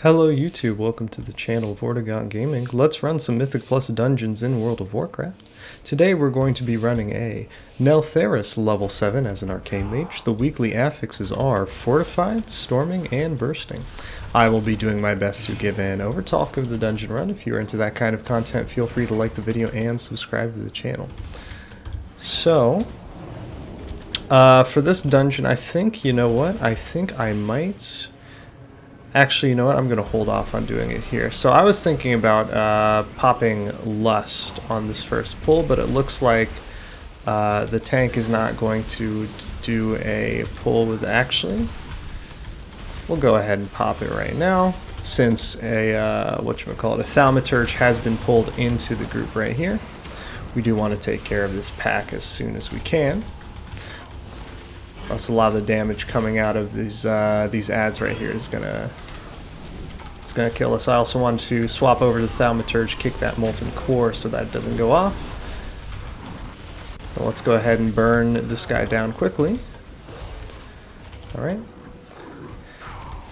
Hello YouTube, welcome to the channel of Arcane Gaming. Let's run some Mythic Plus dungeons in World of Warcraft. Today we're going to be running a Neltharus level 7 as an Arcane Mage. The weekly affixes are Fortified, Storming, and Bursting. I will be doing my best to give an overtalk of the dungeon run. If you're into that kind of content, feel free to like the video and subscribe to the channel. So, for this dungeon, I think, you know what? I think I might... Actually, you know what? I'm going to hold off on doing it here. So I was thinking about popping Lust on this first pull, but it looks like the tank is not going to do a pull with actually. We'll go ahead and pop it right now, since a Thaumaturge has been pulled into the group right here. We do want to take care of this pack as soon as we can. Plus, a lot of the damage coming out of these ads right here is gonna kill us. I also want to swap over to the Thaumaturge, kick that Molten Core so that it doesn't go off. So let's go ahead and burn this guy down quickly. Alright.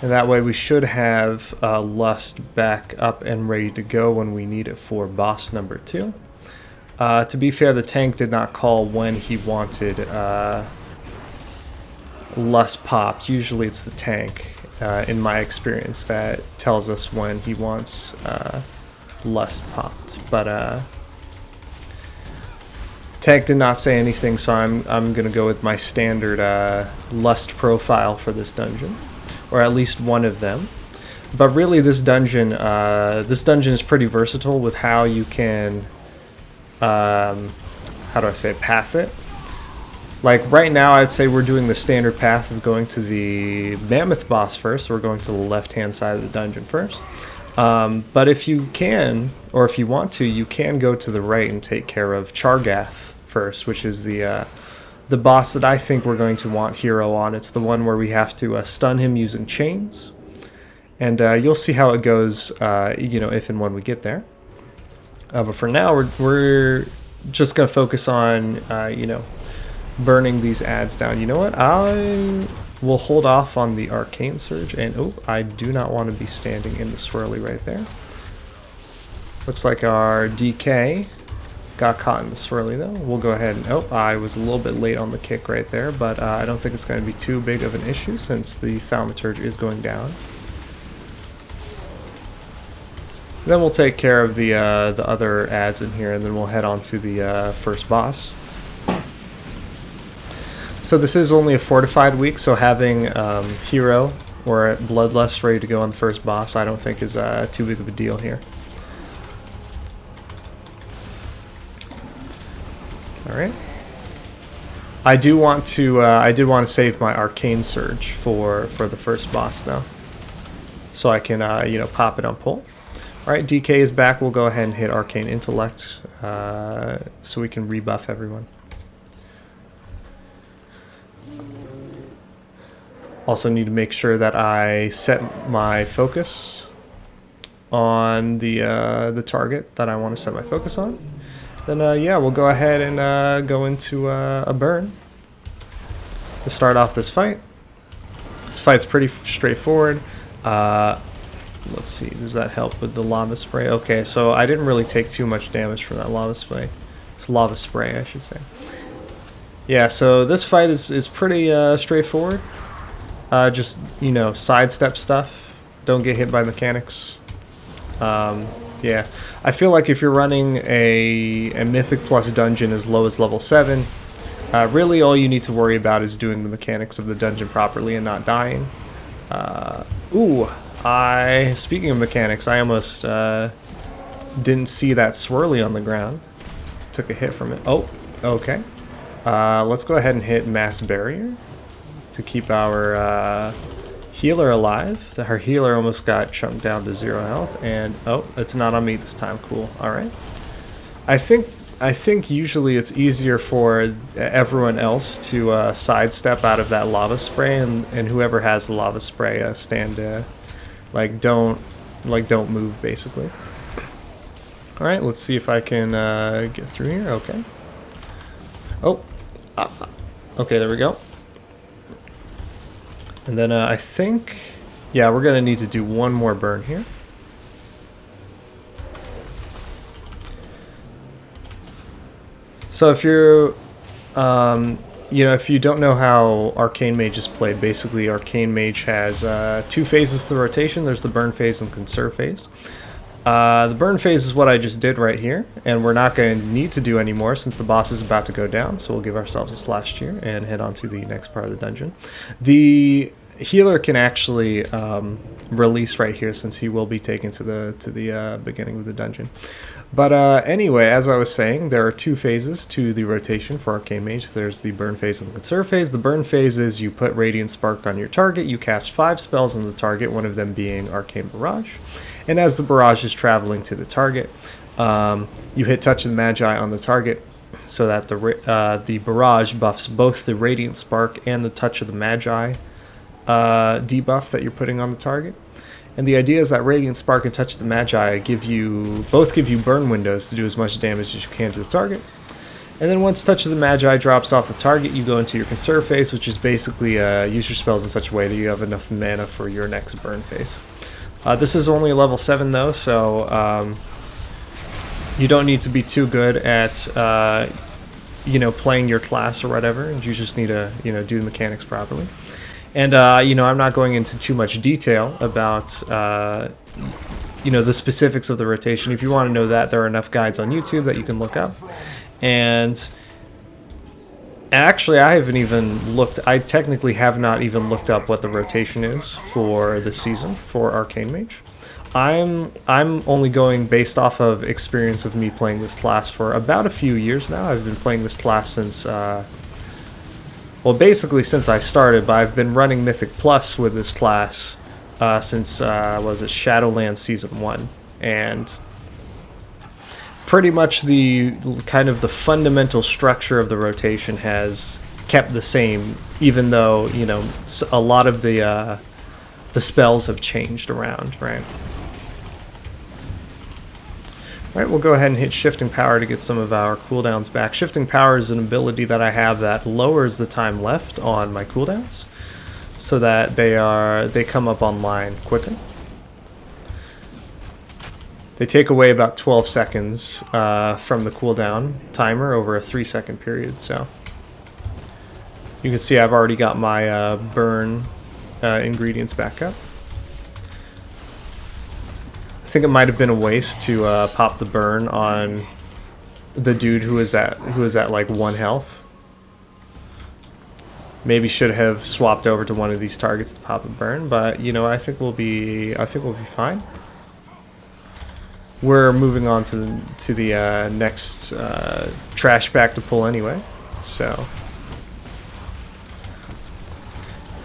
And that way we should have Lust back up and ready to go when we need it for boss number 2. To be fair, the tank did not call when he wanted Lust popped. Usually it's the tank, in my experience, that tells us when he wants Lust popped. But tank did not say anything, so I'm gonna go with my standard Lust profile for this dungeon, or at least one of them. But really, this dungeon is pretty versatile with how you can, how do I say, path it. Like right now, I'd say we're doing the standard path of going to the Mammoth boss first, so we're going to the left-hand side of the dungeon first. But if you can, or if you want to, you can go to the right and take care of Chargath first, which is the boss that I think we're going to want hero on. It's the one where we have to stun him using chains, and you'll see how it goes, you know, if and when we get there. But for now, we're just gonna focus on, you know, burning these ads down. You know what? I will hold off on the Arcane Surge, and oh, I do not want to be standing in the swirly right there. Looks like our DK got caught in the swirly though. We'll go ahead and, oh, I was a little bit late on the kick right there, but I don't think it's going to be too big of an issue since the Thaumaturge is going down. Then we'll take care of the other ads in here, and then we'll head on to the first boss. So this is only a fortified week, so having hero or bloodlust ready to go on the first boss, I don't think is too big of a deal here. All right. I did want to save my Arcane Surge for the first boss though, so I can you know, pop it on pull. All right, DK is back. We'll go ahead and hit Arcane Intellect so we can rebuff everyone. Also need to make sure that I set my focus on the target that I want to set my focus on. Then yeah, we'll go ahead and go into a burn to start off this fight. This fight's pretty straightforward. Let's see, does that help with the lava spray? Okay, so I didn't really take too much damage from that lava spray. Lava spray, I should say. Yeah, so this fight is pretty straightforward. Just, you know, sidestep stuff. Don't get hit by mechanics. Yeah, I feel like if you're running a Mythic Plus dungeon as low as level 7, really all you need to worry about is doing the mechanics of the dungeon properly and not dying. Speaking of mechanics, I almost didn't see that swirly on the ground. Took a hit from it. Oh, okay. Let's go ahead and hit Mass Barrier to keep our healer alive. Her healer almost got chunked down to 0 health, and oh, it's not on me this time. Cool. All right. I think usually it's easier for everyone else to sidestep out of that lava spray, and whoever has the lava spray stand don't move basically. All right, let's see if I can get through here. Okay. Oh. Okay, there we go. And then I think Yeah, we're going to need to do one more burn here. So if you're, if you don't know how Arcane Mage is played, basically Arcane Mage has 2 phases to the rotation. There's the burn phase and conserve phase. The burn phase is what I just did right here, and we're not going to need to do anymore since the boss is about to go down, so we'll give ourselves a slash cheer and head on to the next part of the dungeon. The healer can actually release right here since he will be taken to the beginning of the dungeon. But anyway, as I was saying, there are 2 phases to the rotation for Arcane Mage. There's the burn phase and the conserve phase. The burn phase is you put Radiant Spark on your target, you cast 5 spells on the target, one of them being Arcane Barrage. And as the barrage is traveling to the target, you hit Touch of the Magi on the target so that the barrage buffs both the Radiant Spark and the Touch of the Magi debuff that you're putting on the target. And the idea is that Radiant Spark and Touch of the Magi both give you burn windows to do as much damage as you can to the target. And then once Touch of the Magi drops off the target, you go into your conserve phase, which is basically use your spells in such a way that you have enough mana for your next burn phase. This is only a level 7 though, so you don't need to be too good at playing your class or whatever. You just need to do the mechanics properly. And I'm not going into too much detail about the specifics of the rotation. If you want to know that, there are enough guides on YouTube that you can look up. And actually, I technically have not even looked up what the rotation is for this season for Arcane Mage. I'm only going based off of experience of me playing this class for about a few years now. I've been playing this class since basically since I started, but I've been running Mythic Plus with this class since Shadowlands Season 1, and pretty much the fundamental structure of the rotation has kept the same, even though a lot of the spells have changed around, right? Alright, we'll go ahead and hit Shifting Power to get some of our cooldowns back. Shifting Power is an ability that I have that lowers the time left on my cooldowns so that they come up online quicker. They take away about 12 seconds from the cooldown timer over a 3-second period, so you can see I've already got my burn ingredients back up. I think it might have been a waste to pop the burn on the dude who was at like 1 health. Maybe should have swapped over to one of these targets to pop a burn, but I think we'll be fine. We're moving on to the next trash bag to pull anyway, so.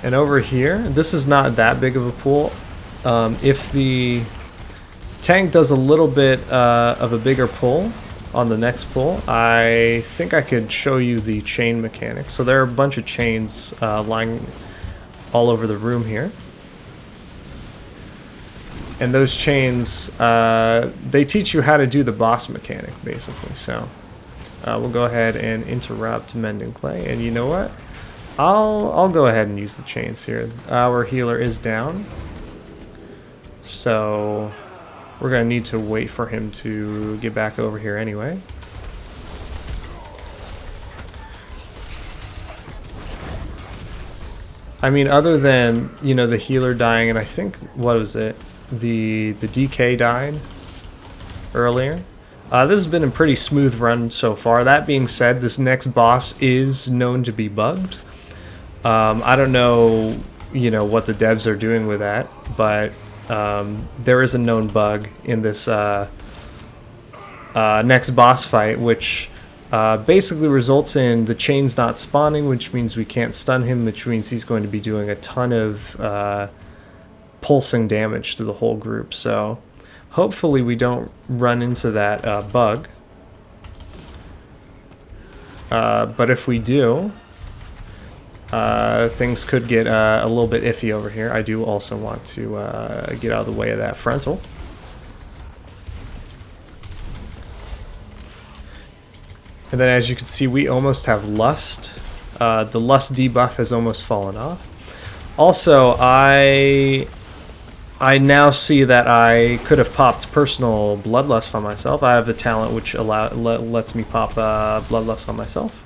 And over here, this is not that big of a pool. If the tank does a little bit of a bigger pull on the next pull, I think I could show you the chain mechanics. So there are a bunch of chains lying all over the room here. And those chains, they teach you how to do the boss mechanic, basically. So we'll go ahead and interrupt Mending Clay. And you know what? I'll go ahead and use the chains here. Our healer is down, so we're going to need to wait for him to get back over here anyway. I mean, other than, the healer dying, and I think, what was it? The DK died earlier. This has been a pretty smooth run so far. That being said, this next boss is known to be bugged. I don't know, what the devs are doing with that, but there is a known bug in this next boss fight, which basically results in the chains not spawning, which means we can't stun him, which means he's going to be doing a ton of pulsing damage to the whole group. So hopefully we don't run into that bug. But if we do, things could get a little bit iffy over here. I do also want to get out of the way of that frontal. And then as you can see, we almost have Lust. The Lust debuff has almost fallen off. Also, I I now see that I could have popped Personal Bloodlust on myself. I have a talent which lets me pop Bloodlust on myself.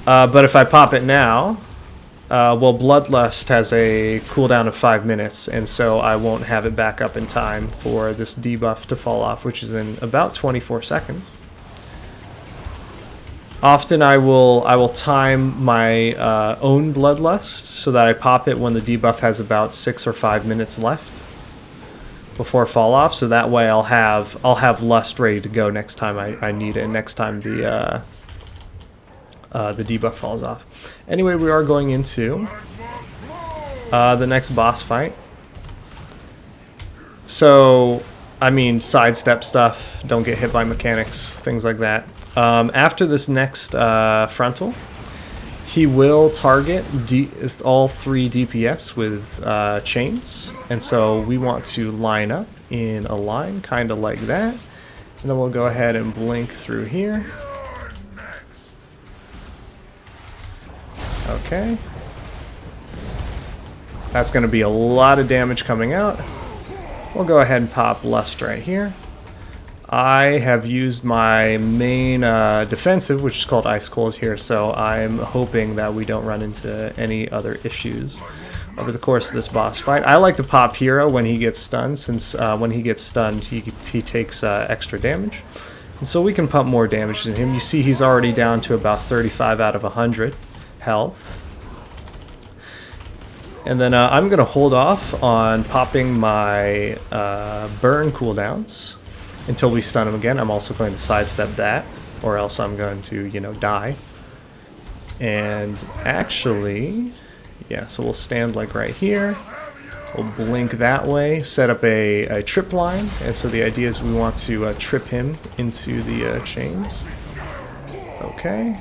But if I pop it now, well, Bloodlust has a cooldown of 5 minutes, and so I won't have it back up in time for this debuff to fall off, which is in about 24 seconds. Often I will time my own Bloodlust so that I pop it when the debuff has about 6 or 5 minutes left before fall off. So that way I'll have Lust ready to go next time I need it. Next time the debuff falls off. Anyway, we are going into the next boss fight. So, I mean, sidestep stuff, don't get hit by mechanics, things like that. After this next frontal, he will target all 3 DPS with chains. And so we want to line up in a line, kind of like that. And then we'll go ahead and blink through here. Okay. That's going to be a lot of damage coming out. We'll go ahead and pop Lust right here. I have used my main defensive, which is called Ice Cold here, so I'm hoping that we don't run into any other issues over the course of this boss fight. I like to pop Hero when he gets stunned, since when he gets stunned, he takes extra damage. And so we can pump more damage than him. You see he's already down to about 35 out of 100 health. And then I'm going to hold off on popping my burn cooldowns until we stun him again. I'm also going to sidestep that, or else I'm going to, you know, die. And actually, yeah, so we'll stand like right here. We'll blink that way, set up a trip line. And so the idea is we want to trip him into the chains. Okay.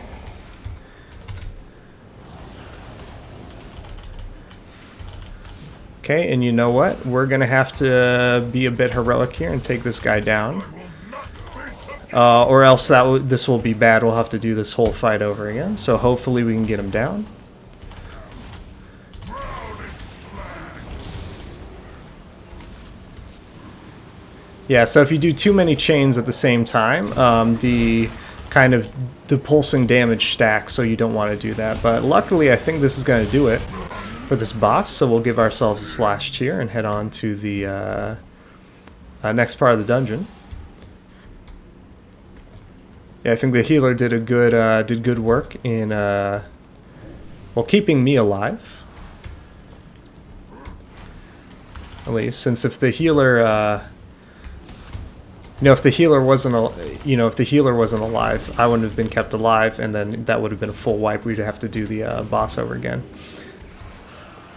Okay, and you know what? We're going to have to be a bit heroic here and take this guy down. Or else this will be bad. We'll have to do this whole fight over again. So hopefully we can get him down. Yeah, so if you do too many chains at the same time, the pulsing damage stacks, so you don't want to do that. But luckily, I think this is going to do it for this boss, so we'll give ourselves a slash cheer and head on to the next part of the dungeon. Yeah, I think the healer did good work in well, keeping me alive. At least, since if the healer if the healer wasn't alive, I wouldn't have been kept alive, and then that would have been a full wipe. We'd have to do the boss over again.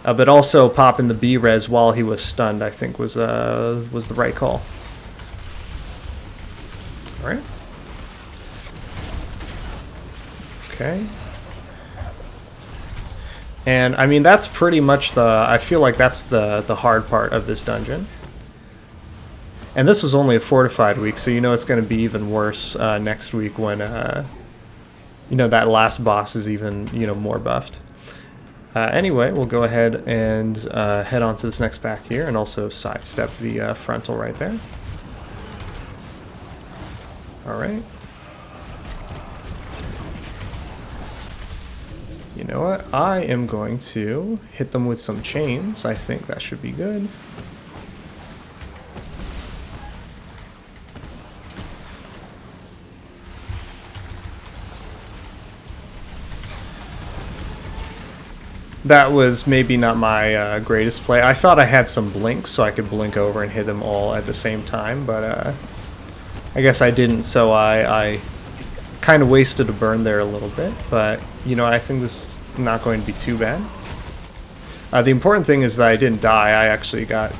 But also popping the B-res while he was stunned, I think, was the right call. All right. Okay. And I mean, that's pretty much I feel like that's the hard part of this dungeon. And this was only a fortified week, so you know it's going to be even worse next week when that last boss is even more buffed. Anyway, we'll go ahead and head on to this next pack here, and also sidestep the frontal right there. All right. You know what? I am going to hit them with some chains. I think that should be good. That was maybe not my greatest play. I thought I had some blinks so I could blink over and hit them all at the same time, but I guess I didn't, so I kind of wasted a burn there a little bit. But, I think this is not going to be too bad. The important thing is that I didn't die. I actually got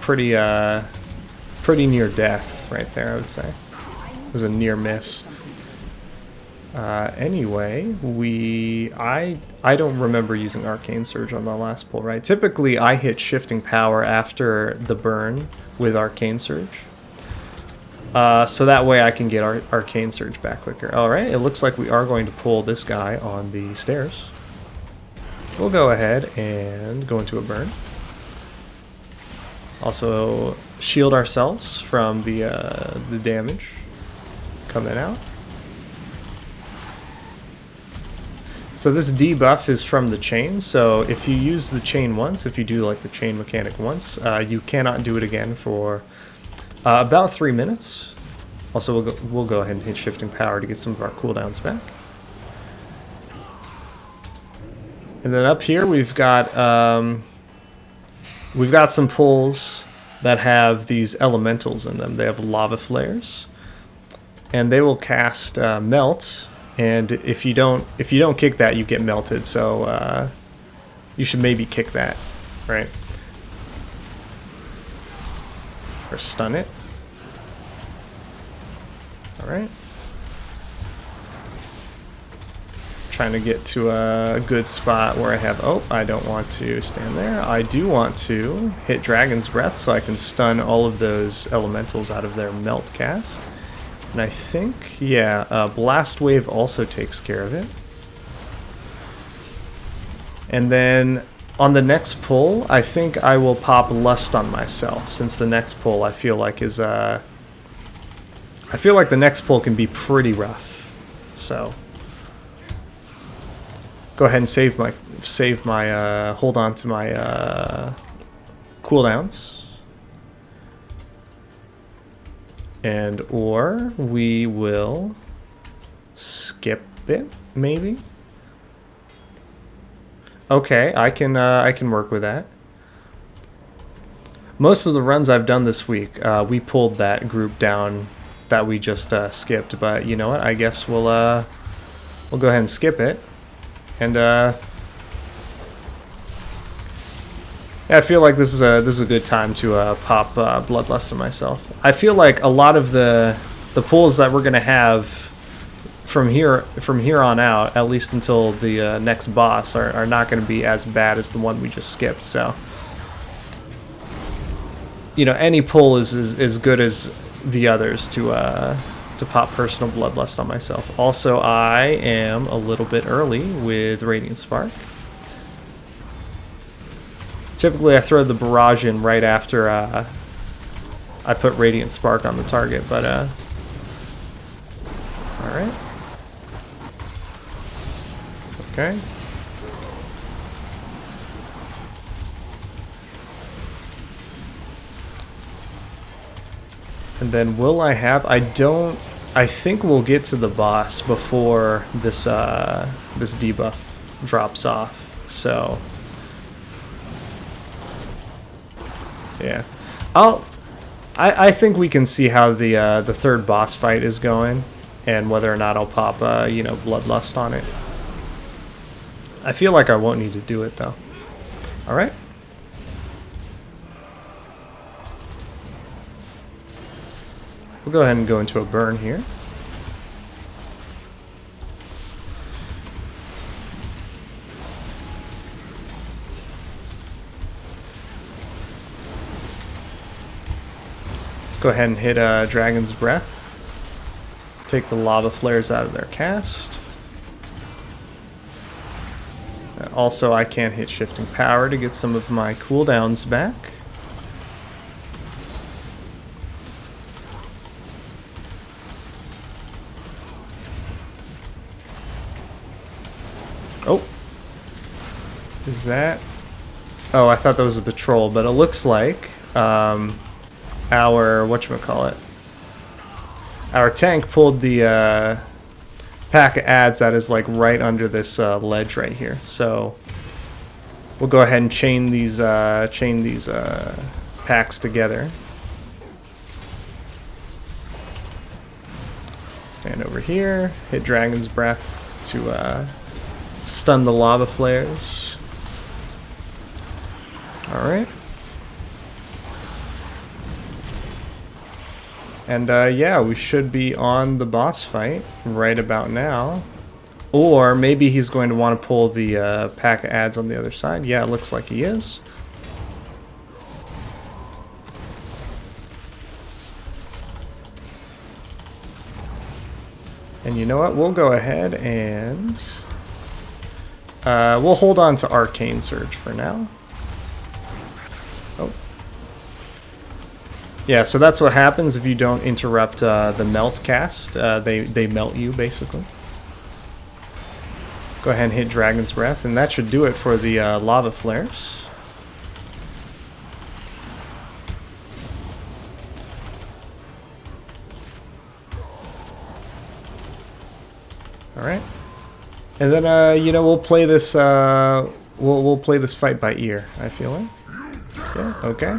pretty near death right there, I would say. It was a near miss. Anyway, I don't remember using Arcane Surge on the last pull, right? Typically, I hit Shifting Power after the burn with Arcane Surge. So that way I can get Arcane Surge back quicker. Alright, it looks like we are going to pull this guy on the stairs. We'll go ahead and go into a burn. Also shield ourselves from the damage coming out. So this debuff is from the chain, so if you use the chain once, if you do like the chain mechanic once, you cannot do it again for about 3 minutes. Also, we'll go ahead and hit shifting power to get some of our cooldowns back. And then up here we've got some pulls that have these elementals in them. They have lava flares, and they will cast melt. And if you don't kick that, you get melted. So you should maybe kick that, right? Or stun it. All right. Trying to get to a good spot where I have. Oh, I don't want to stand there. I do want to hit Dragon's Breath so I can stun all of those elementals out of their melt cast. And I think, yeah, Blast Wave also takes care of it. And then on the next pull, I think I will pop Lust on myself, since the next pull I feel like is I feel like the next pull can be pretty rough. So go ahead and save my hold on to my cooldowns. And or we will skip it, maybe. Okay, I can work with that. Most of the runs I've done this week, we pulled that group down that we just skipped. But you know what? I guess we'll go ahead and skip it. And I feel like this is a good time to pop Bloodlust on myself. I feel like a lot of the pulls that we're gonna have from here on out, at least until the next boss, are not going to be as bad as the one we just skipped. So, you know, any pull is as good as the others to pop personal Bloodlust on myself. Also, I am a little bit early with Radiant Spark. Typically, I throw the barrage in right after I put Radiant Spark on the target, but all right. Okay. And then will I have? I think we'll get to the boss before this this debuff drops off. So yeah, I think we can see how the third boss fight is going, and whether or not I'll pop you know, Bloodlust on it. I feel like I won't need to do it though. All right. We'll go ahead and go into a burn here. Let's go ahead and hit Dragon's Breath. Take the lava flares out of their cast. Also, I can hit Shifting Power to get some of my cooldowns back. Oh. Is that? Oh, I thought that was a patrol, but it looks like our whatchamacallit. Our tank pulled the pack of adds that is like right under this ledge right here. So we'll go ahead and chain these packs together. Stand over here, hit Dragon's Breath to stun the lava flares. All right. And yeah, we should be on the boss fight right about now. Or maybe he's going to want to pull the pack of adds on the other side. Yeah, it looks like he is. And you know what? We'll go ahead and we'll hold on to Arcane Surge for now. Oh. Yeah, so that's what happens if you don't interrupt the melt cast. They melt you, basically. Go ahead and hit Dragon's Breath, and that should do it for the lava flares. Alright. And then, you know, we'll play this, we'll play this fight by ear, I feel like. Yeah, okay.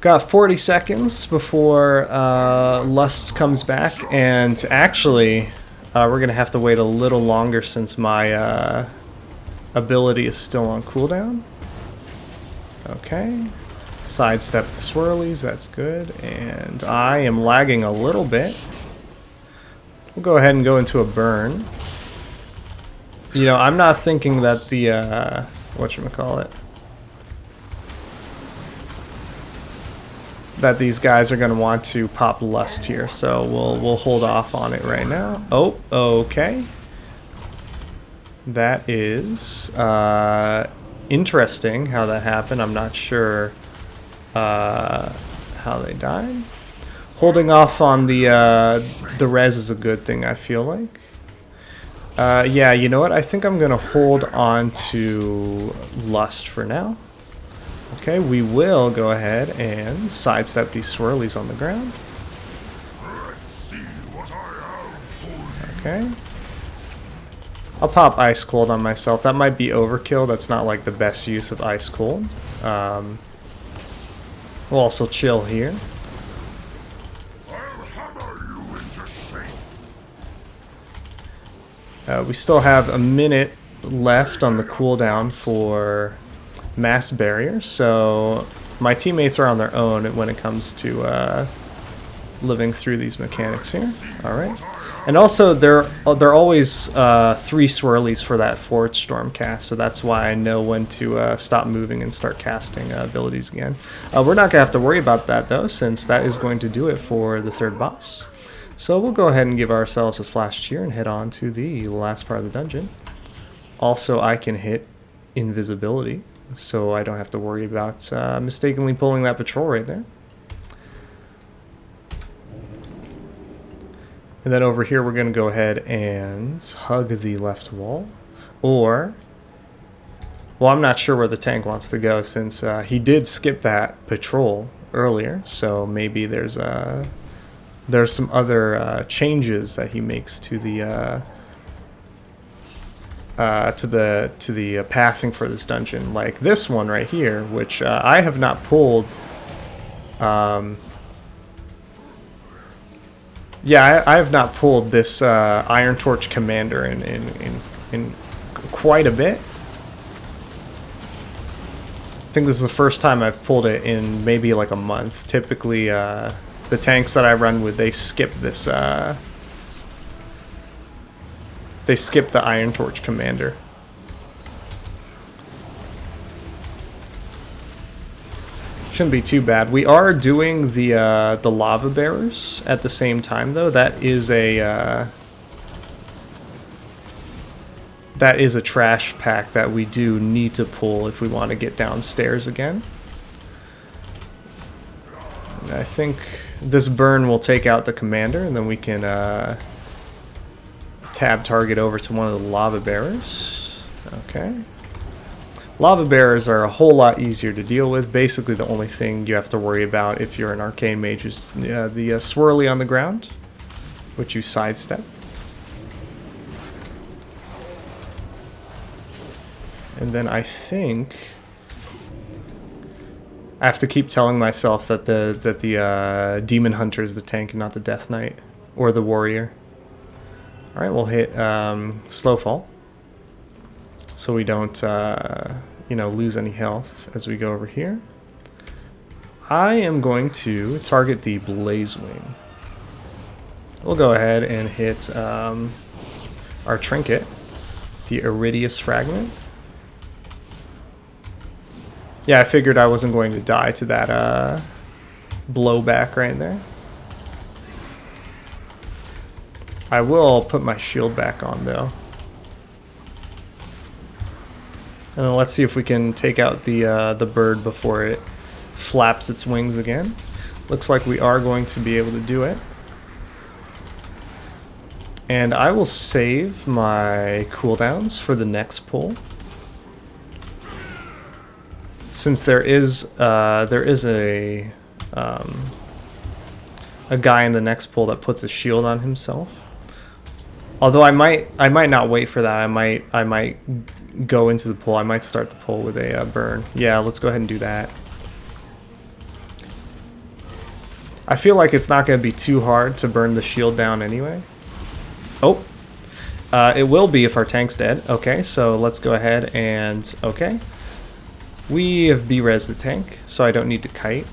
Got 40 seconds before Lust comes back, and actually, we're going to have to wait a little longer since my ability is still on cooldown. Okay. Sidestep the swirlies, that's good. And I am lagging a little bit. We'll go ahead and go into a burn. You know, I'm not thinking that the, whatchamacallit, that these guys are going to want to pop Lust here, so we'll hold off on it right now. Oh, okay. That is interesting how that happened. I'm not sure how they died. Holding off on the res is a good thing, I feel like. Yeah, you know what? I think I'm going to hold on to Lust for now. Okay, we will go ahead and sidestep these swirlies on the ground. Okay. I'll pop Ice Cold on myself. That might be overkill. That's not like the best use of Ice Cold. We'll also chill here. We still have a minute left on the cooldown for Mass Barrier, so my teammates are on their own when it comes to living through these mechanics here. Alright. And also, they're always 3 swirlies for that Forge Storm cast, so that's why I know when to stop moving and start casting abilities again. We're not going to have to worry about that, though, since that is going to do it for the 3rd boss. So we'll go ahead and give ourselves a slash cheer and head on to the last part of the dungeon. Also, I can hit invisibility, so I don't have to worry about mistakenly pulling that patrol right there. And then over here, we're going to go ahead and hug the left wall. Or, well, I'm not sure where the tank wants to go since he did skip that patrol earlier. So maybe there's some other changes that he makes to the pathing for this dungeon, like this one right here, which I have not pulled. Yeah, I have not pulled this Iron Torch Commander in quite a bit. I think this is the first time I've pulled it in maybe like a month. Typically, the tanks that I run with, they skip this. They skip the Iron Torch Commander. Shouldn't be too bad. We are doing the lava bearers at the same time, though. That is a trash pack that we do need to pull if we want to get downstairs again. And I think this burn will take out the commander, and then we can tab target over to one of the lava bearers. Okay. Lava bearers are a whole lot easier to deal with. Basically, the only thing you have to worry about if you're an Arcane Mage is the swirly on the ground, which you sidestep. And then I think I have to keep telling myself that the Demon Hunter is the tank and not the Death Knight or the Warrior. All right, we'll hit Slow Fall, so we don't lose any health as we go over here. I am going to target the Blaze Wing. We'll go ahead and hit our trinket, the Iridius Fragment. Yeah, I figured I wasn't going to die to that blowback right there. I will put my shield back on, though. And then let's see if we can take out the bird before it flaps its wings again. Looks like we are going to be able to do it. And I will save my cooldowns for the next pull. Since there is a guy in the next pull that puts a shield on himself. Although I might not wait for that. I might go into the pull. I might start the pull with a burn. Yeah, let's go ahead and do that. I feel like it's not going to be too hard to burn the shield down anyway. Oh, it will be if our tank's dead. Okay, so let's go ahead and, okay. We have B-res the tank, so I don't need to kite.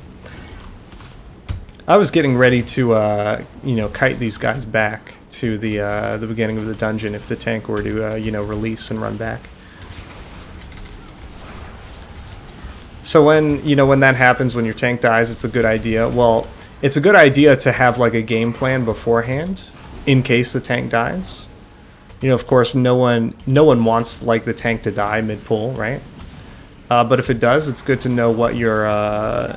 I was getting ready to, you know, kite these guys back to the beginning of the dungeon if the tank were to, you know, release and run back. So when, you know, when that happens, when your tank dies, it's a good idea. Well, it's a good idea to have like a game plan beforehand in case the tank dies. You know, of course, no one wants like the tank to die mid-pull, right? But if it does, it's good to know what your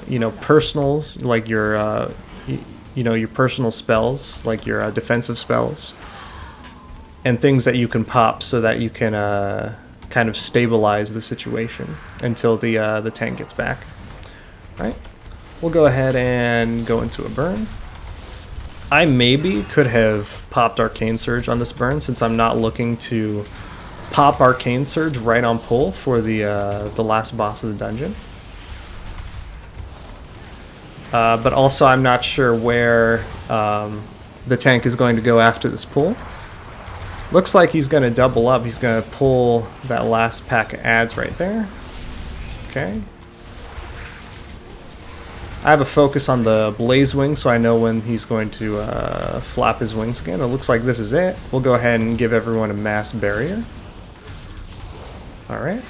you know, personal, like your you know, your personal spells, like your defensive spells, and things that you can pop so that you can kind of stabilize the situation until the tank gets back. Right? We'll go ahead and go into a burn. I maybe could have popped Arcane Surge on this burn since I'm not looking to pop Arcane Surge right on pull for the last boss of the dungeon. But also I'm not sure where the tank is going to go after this pull. Looks like he's going to double up. He's going to pull that last pack of adds right there. Okay. I have a focus on the blaze wing, so I know when he's going to flap his wings again. It looks like this is it. We'll go ahead and give everyone a mass barrier. Alright.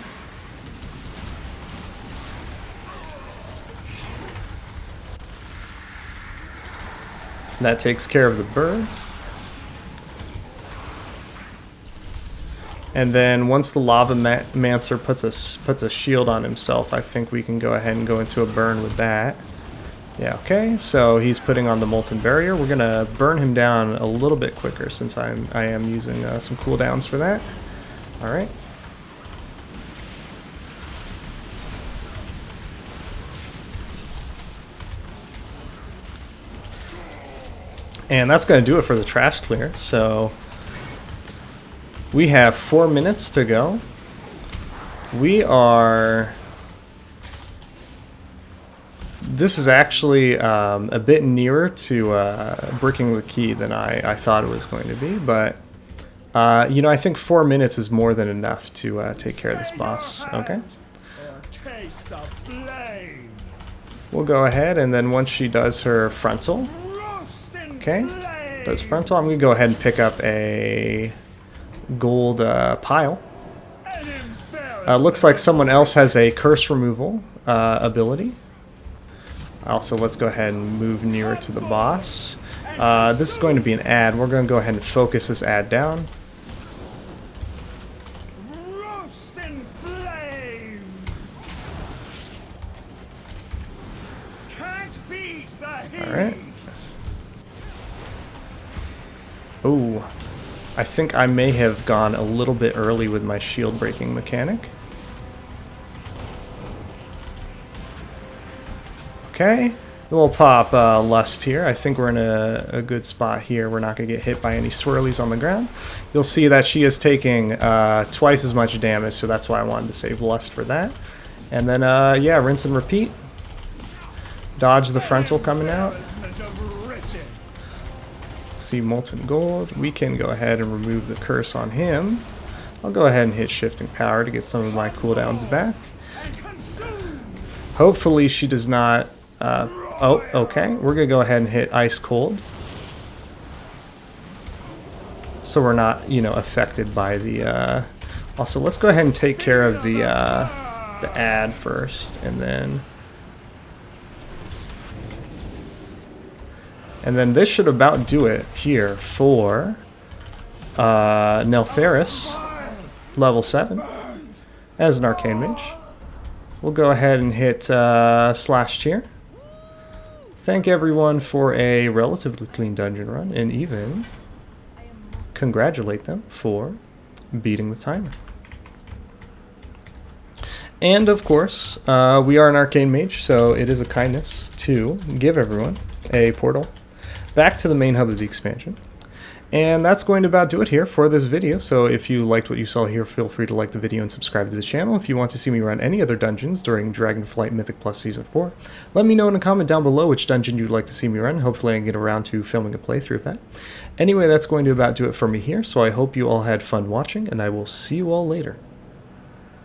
That takes care of the bird. And then once the Lava Mancer puts a shield on himself, I think we can go ahead and go into a burn with that. Yeah, okay, so he's putting on the Molten Barrier. We're gonna burn him down a little bit quicker since I am using some cooldowns for that. Alright. And that's gonna do it for the trash clear, so we have 4 minutes to go. We are... This is actually a bit nearer to bricking the key than I thought it was going to be, but you know, I think 4 minutes is more than enough to take care of this boss. Okay. We'll go ahead, and then once she does her frontal, okay, does frontal, I'm gonna go ahead and pick up a gold pile. Looks like someone else has a curse removal ability. Also, let's go ahead and move nearer to the boss. This is going to be an ad. We're going to go ahead and focus this ad down. Alright. Oh, I think I may have gone a little bit early with my shield breaking mechanic. Okay, we'll pop Lust here. I think we're in a good spot here. We're not going to get hit by any swirlies on the ground. You'll see that she is taking twice as much damage, so that's why I wanted to save Lust for that. And then, yeah, rinse and repeat. Dodge the frontal coming out. Let's see, Molten Gold. We can go ahead and remove the curse on him. I'll go ahead and hit Shifting Power to get some of my cooldowns back. Hopefully she does not... oh, okay. We're going to go ahead and hit Ice Cold. So we're not, you know, affected by the... Also, let's go ahead and take care of the ad first, and then... And then this should about do it here for Neltharus, level 7, as an Arcane Mage. we'll go ahead and hit slash cheer. Thank everyone for a relatively clean dungeon run, and even congratulate them for beating the timer. And of course, we are an Arcane Mage, so it is a kindness to give everyone a portal back to the main hub of the expansion. And that's going to about do it here for this video. So if you liked what you saw here, feel free to like the video and subscribe to the channel. If you want to see me run any other dungeons during Dragonflight Mythic Plus Season 4, let me know in a comment down below which dungeon you'd like to see me run. Hopefully I can get around to filming a playthrough of that. Anyway, that's going to about do it for me here, so I hope you all had fun watching, and I will see you all later.